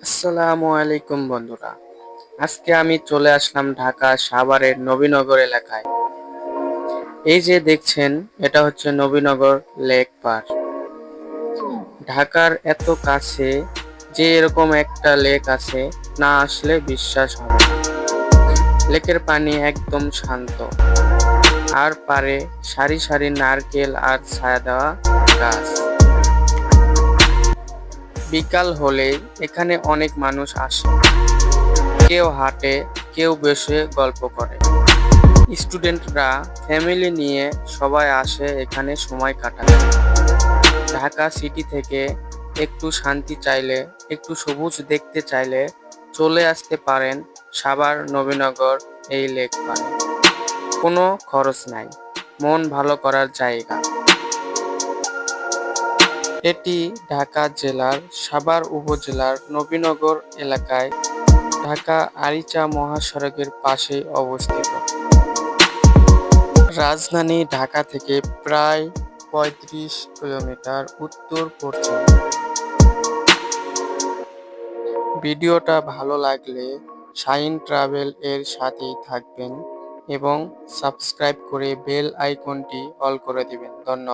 আসসালামু আলাইকুম বন্ধুরা। আজকে আমি চলে আসলাম ঢাকা সাভারের নবীনগর এলাকায়। এই যে দেখছেন, এটা হচ্ছে নবীনগর লেক পার্ক। ঢাকার এত কাছে যে এরকম একটা লেক আছে, না আসলে বিশ্বাস হবে না। লেকের পানি একদম শান্ত, আর পারে সারি সারি নারকেল আর ছায়া দেওয়া গাছ। বিকাল হলেই এখানে অনেক মানুষ আসে, কেউ হাঁটে, কেউ বসে গল্প করে। স্টুডেন্টরা ফ্যামিলি নিয়ে সবাই আসে এখানে সময় কাটাতে। ঢাকা সিটি থেকে একটু শান্তি চাইলে, একটু সবুজ দেখতে চাইলে চলে আসতে পারেন সাভার নবীনগর এই লেক পার্কে। কোনো খরচ নাই, মন ভালো করার জায়গা। এটি ঢাকা জেলার সাভার উপজেলার নবীনগর এলাকায় ঢাকা আরিচা মহাসড়কের পাশে অবস্থিত। রাজধানী ঢাকা থেকে প্রায় ৩৫ কিলোমিটার উত্তর পশ্চিমে। ভিডিওটা ভালো লাগলে শাহিন ট্রাভেল এর সাথেই থাকবেন এবং সাবস্ক্রাইব করে বেল আইকনটি অল করে দিবেন। ধন্যবাদ।